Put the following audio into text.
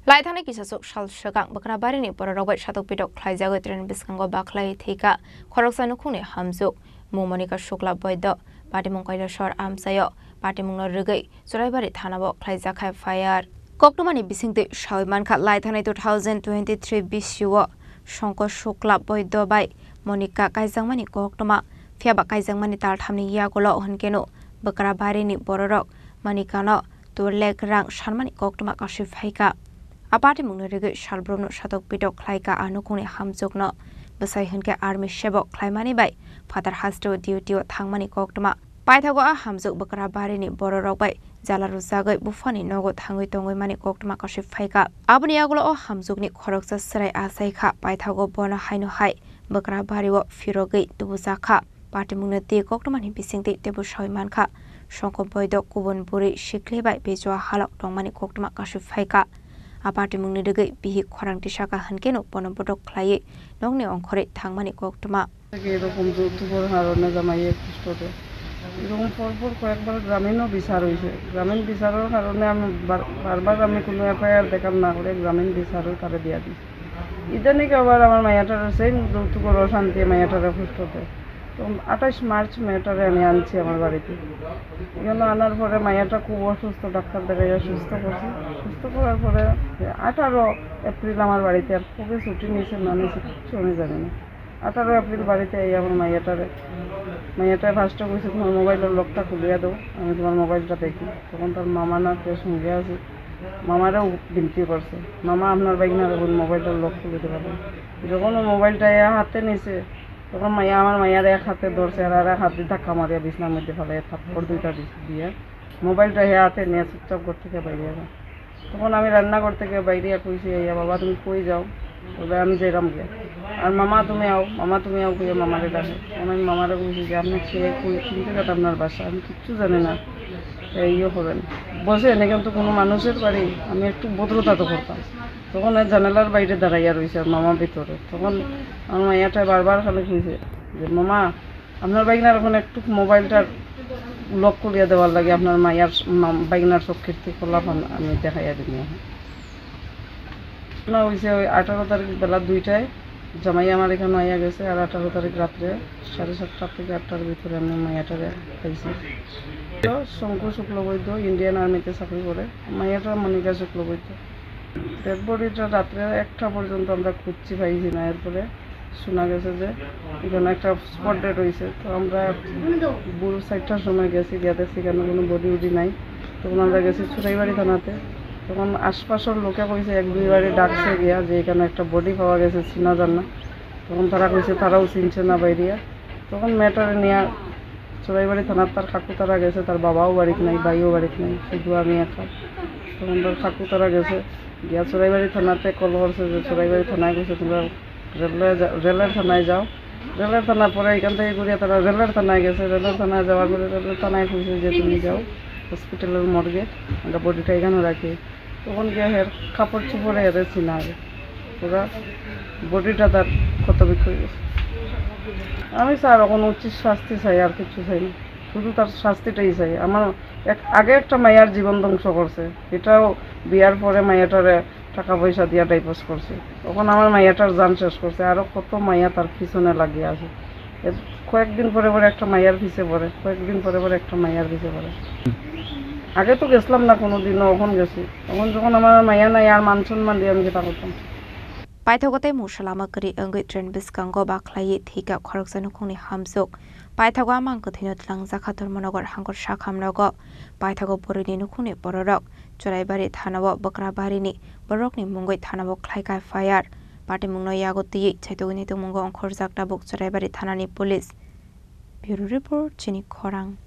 Laithane kisasuk shal shakang bakra barini pororogoi shatuk pidok khlaijago tren biskango baklai thika khoroksa nukhune hamjuk mumonika shukla boido patimung kailashor amsayo patimungno rugai suraibari thanabo khlaijakhai fire koktumani bisingte shaimankha laithane 2023 bisyo shongko shukla boido bai monika kaijangmani koktuma phiaba kaijangmani talthamni yagolo honkeno bakra barini pororok manikano turlek rang sharmani koktuma kashif haika Apati mungnurige shalbromno shatok pidok khlaika anukune hamjokno basai hunke army shebok khlaimani bai father hasto duty thangmani koktuma paithago a hamjok bakra barini bororok bai jalaru jagai bufani nogo thangoi tongoi mani koktuma kashif phaika abuni agulo o hamjokni khoroksa sarai asai kha paithago bona haino hai bakra bariwo firogai tubujakha party mungna te koktumani bisingte tebu soiman kha songko boido kubon buri shikle bai bejwa halok tongmani koktuma kashif phaika Apati mungni degai bihi khorang tisaka hankeno ponopotok khlai nongni ongkhore thangmani koktuma এরকম যৌতুকের কারণে জামাইয়ে কষ্ট দেয় এরকম পরপর কয়েকবার গ্রামীণও বিচার হয়েছে গ্রামীণ বিচারের কারণে আমি বারবার আমি কোনো এফআইআর দেখাম না করে গ্রামীণ বিচারের কারে দিয়া দিই ইদানিক আবার আমার মাইয়াটার সেই যৌতুকের অশান্তি মাইয়াটারে কষ্ট দেয় তো 28 মার্চ মেয়েটারে আমি আনছি আমার বাড়িতে এখানে আনার পরে মাইয়াটা খুব অসুস্থ ডাক্তার দেখাইয়া সুস্থ করছি সুস্থ করার পরে 18 এপ্রিল আমার বাড়িতে আর খুবই ছুটি নিয়েছে না নিয়েছে কিছু আমি জানি না 18 এপ্রিল বাড়িতে এই আমার মাইয়াটা ফার্স্টে কইছে তোমার মোবাইলের লকটা খুলিয়া দাও আমি তোমার মোবাইলটা দেখি তখন তার মামা না কেউ সঙ্গে আছে মামারাও বিনতি করছে মামা আপনার বাইকনার এখন মোবাইলের লক খুলে দিতে পারবেন যখন ও মোবাইলটা হাতে নিয়েছে তখন আমার মাইয়ার এক হাতে ধরছে আর এক হাতে ধাক্কা মারিয়া বিছনার মধ্যে ফেলে থাপ্পড় দুইটা দিয়ে মোবাইলটা হাতে নিয়ে চুপচাপ ঘর থেকে বাইরে যাও তখন আমি রান্নাঘর থেকে বাইরে কইছি ইয়া বাবা তুমি কই যাও বলে আমি যাইলাম গিয়া আর মামা তুমি আও কইয়া মামারে ডাকে আমি মামারে কইছি যে আপনি খেয়ে কিনতে গেত আপনার বাসা আমি কিচ্ছু জানি না ইয়ে হবেন বসে এনে কিন্তু কোনো মানুষের বাড়ি আমি একটু ভদ্রতা তো করতাম তখন জানালার বাইরে দাঁড়াইয়া রয়েছে মামা ভিতরে তখন আমার মাইয়াটা বারবার খালি কইছে যে মামা আপনার বাইকনার এখন একটু মোবাইলটার লক করিয়া দেওয়ার লাগে আপনার মাইয়ার বাইকনার সব কীর্তি করলাম আমি দেখাইয়া দিই না হয়েছে ওই 18 তারিখ বেলা 2টায় জামাই আমার এখানে আইয়া গেছে আর 18 তারিখ রাত্রে 7:30 থেকে 8টার ভিতরে আমি মাইয়াটারে পাইছি শঙ্কু শুক্লবৈদ্য ইন্ডিয়ান আর্মিতে চাকরি করে মাইয়াটা মনিকা শুক্লবৈদ্য ডেড বডিটা রাত্রে 1টা পর্যন্ত আমরা খুঁজছি পাইছি না এরপরে শোনা গেছে যে এখানে একটা স্পট ডেড হয়েছে তো আমরা বুড়ো 4টার সময় গেছি গিয়ে দেখছি কেন কোনো বডি উডি নাই তখন আমরা গেছি চুরাইবাড়ি থানাতে তখন আশপাশের লোকে কইছে 1-2 বারে ডাকছে গিয়া যে এখানে একটা বডি পাওয়া গেছে চিনা যান না তখন তারা কইছে তারাও চিনছে না বাইরিয়া তখন মেয়েটারে নিয়ে চুরাইবাড়ি থানার তার কাকু তারা গেছে তার বাবাও বাড়িতে নাই ভাইও বাড়িতে নাই শুধু আমি একা তখন তার কাকু তারা গেছে গিয়া চুরাইবাড়ি থানাতে কল করছে যে চুরাইবাড়ি থানায় গেছে তোমরা রেলের থানায় যাও রেলের থানার পরে এখান থেকে ঘুরিয়ে তারা রেলের থানায় গেছে রেলের থানায় যাওয়ার পরে রেলের থানায় কইছে যে তুমি যাও হসপিটালের মর্গে আমরা বডিটা এখানে রাখি তখন গিয়ে হের কাপড় চোপড়ে হেরেছি না আগে ওরা বডিটা তার ক্ষত বিক্ষয় গেছে আমি স্যার এখন উচিত শাস্তি চাই আর কিছু চাই না শুধু তার শাস্তিটাই চাই আমার আগে একটা মাইয়ার জীবন ধ্বংস করছে এটাও বিয়ার পরে মাইয়াটারে টাকা পয়সা দিয়া ডাইভোর্স করছে তখন আমার মাইয়াটার জান শেষ করছে আরও কত মাইয়া তার পিছনে লাগিয়ে আছে কয়েকদিন পরে পরে একটা মাইয়ার পিছে পড়ে একটা মাইয়ার পিছে পড়ে আগে তো গেছিলাম না কোনোদিনও এখন গেছি তখন যখন আমার মাইয়া নাই আর মান সম্মান দিয়ে আমি যেটা করতাম Paithagote musalama kari angoi tren biskango baklai thika khoroksa nukhungni hamjok paithago amang kthino tlangja khator monogor hangor shakhamnogo paithago borini nukhungni bororok choraibari thanabo bakrabarini borokni mungoi thanabo khlaika fire party mungno yagoti chaitogini to mungo onkhorjakta bok choraibari thanani police bureau report chini khorang